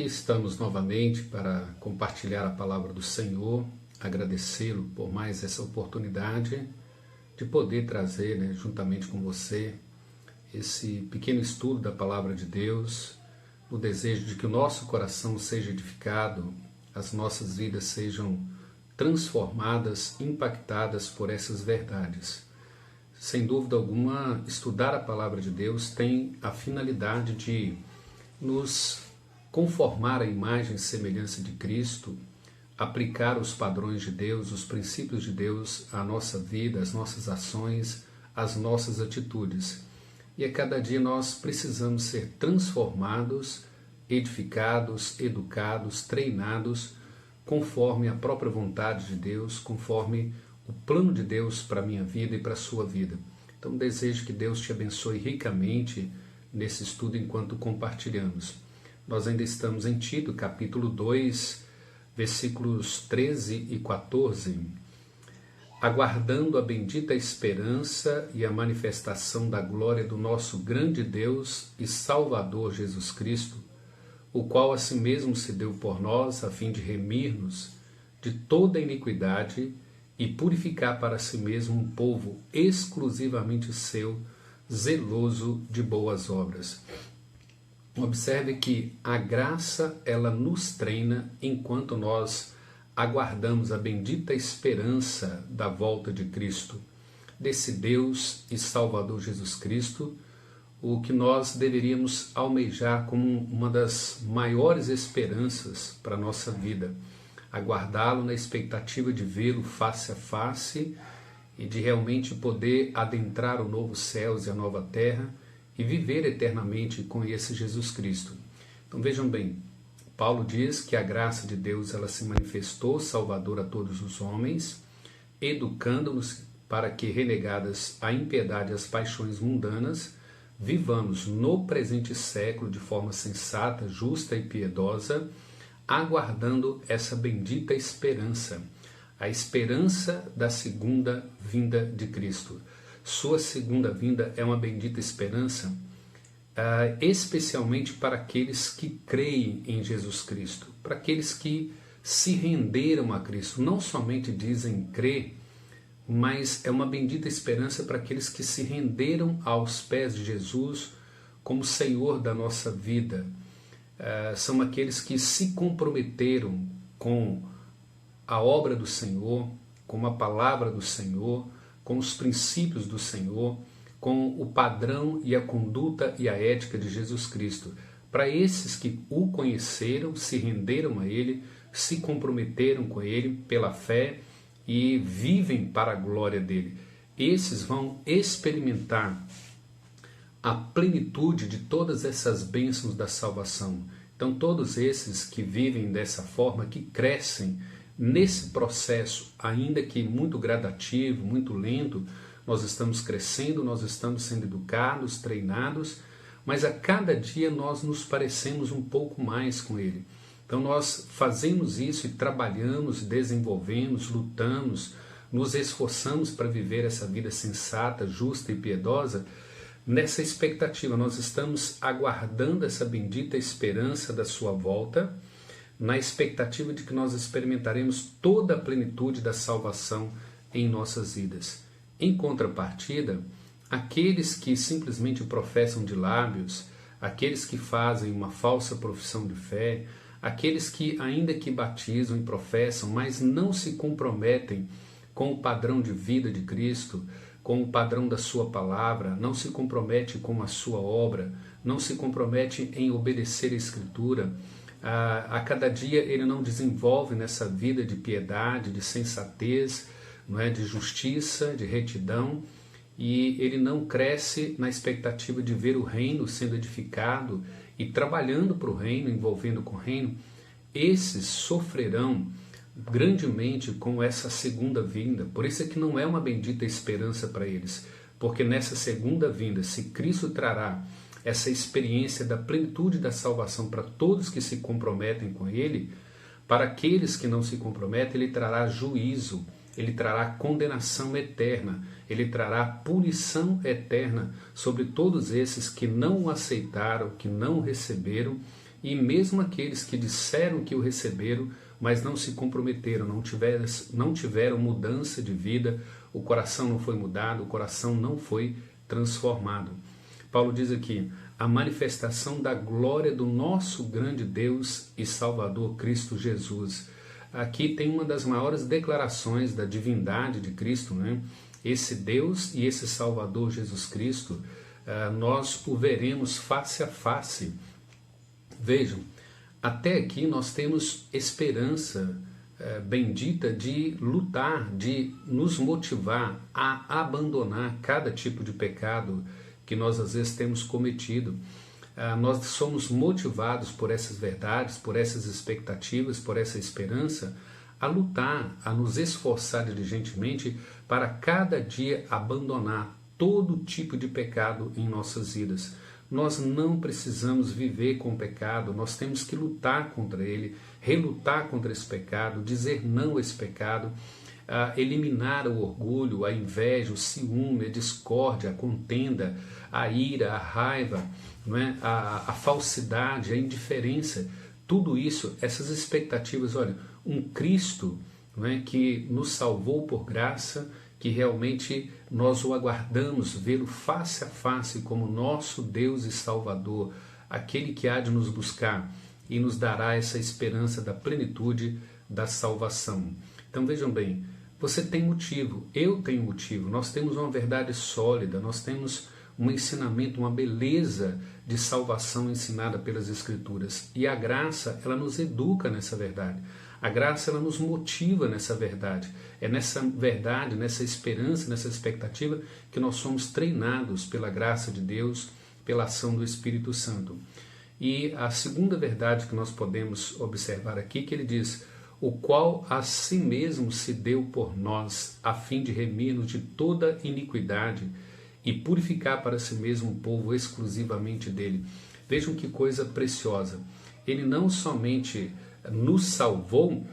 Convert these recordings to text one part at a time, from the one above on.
Aqui estamos novamente para compartilhar a palavra do Senhor, agradecê-lo por mais essa oportunidade de poder trazer, juntamente com você, esse pequeno estudo da palavra de Deus, no desejo de que o nosso coração seja edificado, as nossas vidas sejam transformadas, impactadas por essas verdades. Sem dúvida alguma, estudar a palavra de Deus tem a finalidade de nos conformar à imagem e semelhança de Cristo, aplicar os padrões de Deus, os princípios de Deus à nossa vida, às nossas ações, às nossas atitudes. E a cada dia nós precisamos ser transformados, edificados, educados, treinados, conforme a própria vontade de Deus, conforme o plano de Deus para a minha vida e para a sua vida. Então desejo que Deus te abençoe ricamente nesse estudo enquanto compartilhamos. Nós ainda estamos em Tito, capítulo 2, versículos 13 e 14. Aguardando a bendita esperança e a manifestação da glória do nosso grande Deus e Salvador Jesus Cristo, o qual a si mesmo se deu por nós, a fim de remir-nos de toda iniquidade e purificar para si mesmo um povo exclusivamente seu, zeloso de boas obras. Observe que a graça, ela nos treina enquanto nós aguardamos a bendita esperança da volta de Cristo, desse Deus e Salvador Jesus Cristo, o que nós deveríamos almejar como uma das maiores esperanças para a nossa vida, aguardá-lo na expectativa de vê-lo face a face e de realmente poder adentrar o novo céus e a nova terra e viver eternamente com esse Jesus Cristo. Então vejam bem, Paulo diz que a graça de Deus ela se manifestou salvadora a todos os homens, educando-nos para que, renegadas a impiedade e as paixões mundanas, vivamos no presente século de forma sensata, justa e piedosa, aguardando essa bendita esperança, a esperança da segunda vinda de Cristo. Sua segunda vinda é uma bendita esperança, especialmente para aqueles que creem em Jesus Cristo, para aqueles que se renderam a Cristo. Não somente dizem crer, mas é uma bendita esperança para aqueles que se renderam aos pés de Jesus como Senhor da nossa vida. São aqueles que se comprometeram com a obra do Senhor, com a palavra do Senhor, com os princípios do Senhor, com o padrão e a conduta e a ética de Jesus Cristo. Para esses que o conheceram, se renderam a Ele, se comprometeram com Ele pela fé e vivem para a glória dEle. Esses vão experimentar a plenitude de todas essas bênçãos da salvação. Então todos esses que vivem dessa forma, que crescem nesse processo, ainda que muito gradativo, muito lento, nós estamos crescendo, nós estamos sendo educados, treinados, mas a cada dia nós nos parecemos um pouco mais com Ele. Então nós fazemos isso e trabalhamos, desenvolvemos, lutamos, nos esforçamos para viver essa vida sensata, justa e piedosa. Nessa expectativa, nós estamos aguardando essa bendita esperança da sua volta, na expectativa de que nós experimentaremos toda a plenitude da salvação em nossas vidas. Em contrapartida, aqueles que simplesmente professam de lábios, aqueles que fazem uma falsa profissão de fé, aqueles que ainda que batizam e professam, mas não se comprometem com o padrão de vida de Cristo, com o padrão da sua palavra, não se compromete com a sua obra, não se compromete em obedecer a Escritura, a cada dia ele não desenvolve nessa vida de piedade, de sensatez, não é, de justiça, de retidão, e ele não cresce na expectativa de ver o reino sendo edificado e trabalhando para o reino, envolvendo com o reino. Esses sofrerão grandemente com essa segunda vinda. Por isso é que não é uma bendita esperança para eles, porque nessa segunda vinda, se Cristo trará essa experiência da plenitude da salvação para todos que se comprometem com Ele, para aqueles que não se comprometem, Ele trará juízo, Ele trará condenação eterna, Ele trará punição eterna sobre todos esses que não o aceitaram, que não o receberam E mesmo aqueles que disseram que o receberam, mas não se comprometeram, não tiveram mudança de vida, o coração não foi mudado, o coração não foi transformado. Paulo diz aqui, a manifestação da glória do nosso grande Deus e Salvador Cristo Jesus. Aqui tem uma das maiores declarações da divindade de Cristo, né? Esse Deus e esse Salvador Jesus Cristo, nós o veremos face a face. Vejam, até aqui nós temos esperança bendita de lutar, de nos motivar a abandonar cada tipo de pecado que nós às vezes temos cometido. Nós somos motivados por essas verdades, por essas expectativas, por essa esperança, a lutar, a nos esforçar diligentemente para cada dia abandonar todo tipo de pecado em nossas vidas. Nós não precisamos viver com o pecado, nós temos que lutar contra ele, relutar contra esse pecado, dizer não a esse pecado, eliminar o orgulho, a inveja, o ciúme, a discórdia, a contenda, a ira, a raiva, não é? a falsidade, a indiferença, tudo isso, essas expectativas. Olha, um Cristo, não é, que nos salvou por graça, que realmente nós o aguardamos, vê-lo face a face como nosso Deus e Salvador, aquele que há de nos buscar e nos dará essa esperança da plenitude da salvação. Então vejam bem, você tem motivo, eu tenho motivo, nós temos uma verdade sólida, nós temos um ensinamento, uma beleza de salvação ensinada pelas Escrituras. E a graça, ela nos educa nessa verdade. A graça, ela nos motiva nessa verdade. É nessa verdade, nessa esperança, nessa expectativa que nós somos treinados pela graça de Deus, pela ação do Espírito Santo. E a segunda verdade que nós podemos observar aqui, que ele diz, o qual a si mesmo se deu por nós, a fim de remir-nos de toda iniquidade e purificar para si mesmo um povo exclusivamente dele. Vejam que coisa preciosa. Ele não somente nos salvou,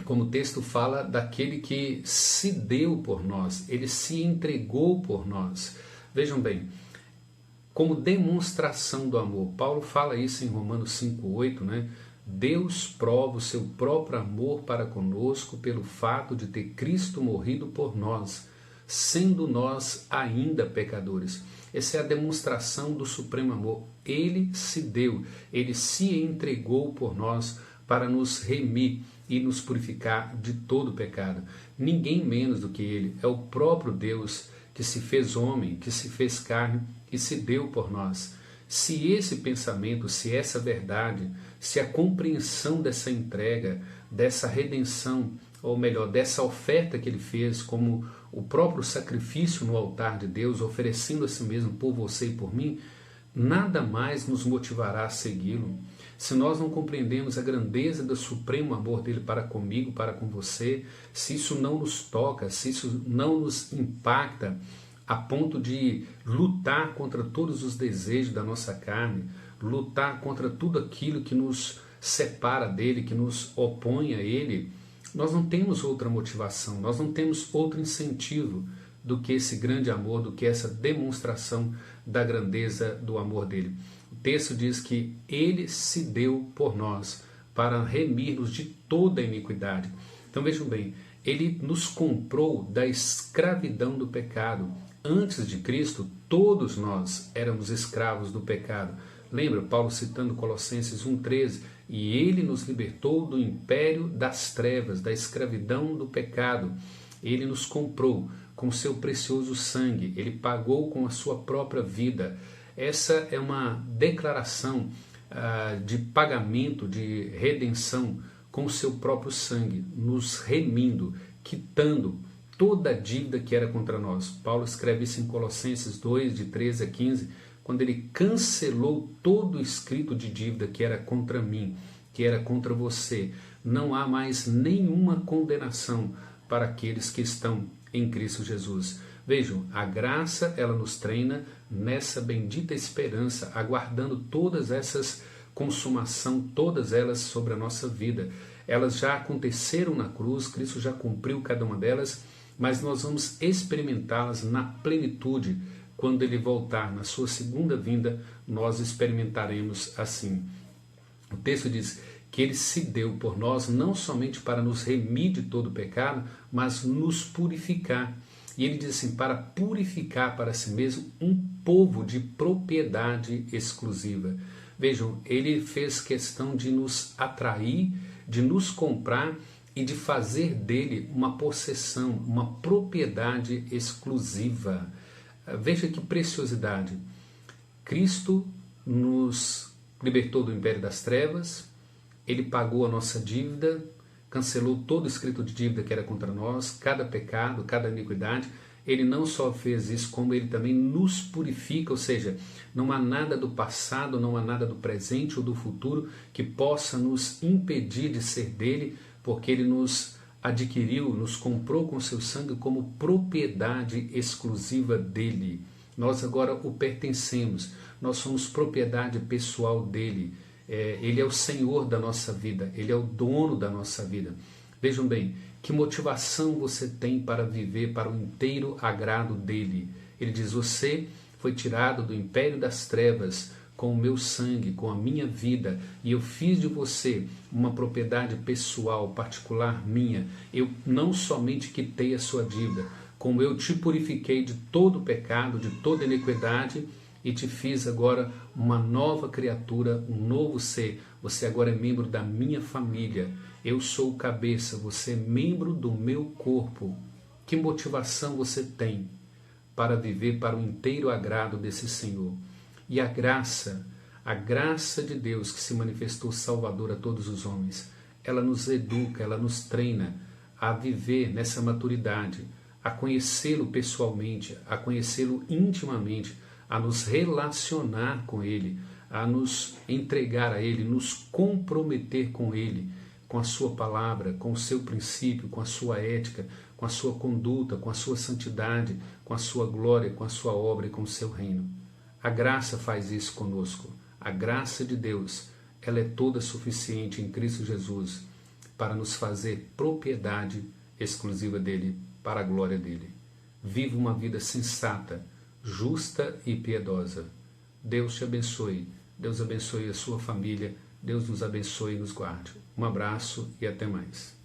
como o texto fala, daquele que se deu por nós, ele se entregou por nós. Vejam bem, como demonstração do amor. Paulo fala isso em Romanos 5,8, né? Deus prova o seu próprio amor para conosco pelo fato de ter Cristo morrido por nós, sendo nós ainda pecadores. Essa é a demonstração do supremo amor. Ele se deu, ele se entregou por nós para nos remir e nos purificar de todo pecado. Ninguém menos do que ele, é o próprio Deus que se fez homem, que se fez carne e se deu por nós. Se esse pensamento, se essa verdade, se a compreensão dessa entrega, dessa redenção, ou melhor, dessa oferta que ele fez como o próprio sacrifício no altar de Deus, oferecendo a si mesmo por você e por mim, nada mais nos motivará a segui-lo. Se nós não compreendemos a grandeza do supremo amor dele para comigo, para com você, se isso não nos toca, se isso não nos impacta a ponto de lutar contra todos os desejos da nossa carne, lutar contra tudo aquilo que nos separa dele, que nos opõe a ele, nós não temos outra motivação, nós não temos outro incentivo do que esse grande amor, do que essa demonstração da grandeza do amor dele. O texto diz que ele se deu por nós para remir-nos de toda a iniquidade. Então vejam bem, ele nos comprou da escravidão do pecado. Antes de Cristo, todos nós éramos escravos do pecado. Lembra Paulo citando Colossenses 1,13? E ele nos libertou do império das trevas, da escravidão do pecado. Ele nos comprou com seu precioso sangue. Ele pagou com a sua própria vida. Essa é uma declaração de pagamento, de redenção com o seu próprio sangue, nos remindo, quitando toda a dívida que era contra nós. Paulo escreve isso em Colossenses 2, de 13 a 15, quando ele cancelou todo o escrito de dívida que era contra mim, que era contra você. Não há mais nenhuma condenação para aqueles que estão em Cristo Jesus. Vejam, a graça, ela nos treina nessa bendita esperança, aguardando todas essas consumação, todas elas sobre a nossa vida. Elas já aconteceram na cruz, Cristo já cumpriu cada uma delas, mas nós vamos experimentá-las na plenitude. Quando ele voltar na sua segunda vinda, nós experimentaremos assim. O texto diz que ele se deu por nós não somente para nos remir de todo pecado, mas nos purificar. E ele diz assim, para purificar para si mesmo um povo de propriedade exclusiva. Vejam, ele fez questão de nos atrair, de nos comprar e de fazer dele uma possessão, uma propriedade exclusiva. Veja que preciosidade. Cristo nos libertou do império das trevas, ele pagou a nossa dívida, cancelou todo o escrito de dívida que era contra nós, cada pecado, cada iniquidade. Ele não só fez isso, como ele também nos purifica, ou seja, não há nada do passado, não há nada do presente ou do futuro que possa nos impedir de ser dele, porque ele nos adquiriu, nos comprou com seu sangue como propriedade exclusiva dele. Nós agora o pertencemos, nós somos propriedade pessoal dele. Ele é o Senhor da nossa vida, ele é o dono da nossa vida. Vejam bem, que motivação você tem para viver para o inteiro agrado dele. Ele diz, você foi tirado do império das trevas com o meu sangue, com a minha vida, e eu fiz de você uma propriedade pessoal, particular minha. Eu não somente quitei a sua dívida, como eu te purifiquei de todo pecado, de toda iniquidade, e te fiz agora uma nova criatura, um novo ser. Você agora é membro da minha família. Eu sou o cabeça, você é membro do meu corpo. Que motivação você tem para viver para o inteiro agrado desse Senhor? E a graça de Deus que se manifestou Salvador a todos os homens, ela nos educa, ela nos treina a viver nessa maturidade, a conhecê-lo pessoalmente, a conhecê-lo intimamente, a nos relacionar com Ele, a nos entregar a Ele, nos comprometer com Ele, com a sua palavra, com o seu princípio, com a sua ética, com a sua conduta, com a sua santidade, com a sua glória, com a sua obra e com o seu reino. A graça faz isso conosco. A graça de Deus, ela é toda suficiente em Cristo Jesus para nos fazer propriedade exclusiva dele, para a glória dele. Viva uma vida sensata, justa e piedosa. Deus te abençoe. Deus abençoe a sua família. Deus nos abençoe e nos guarde. Um abraço e até mais.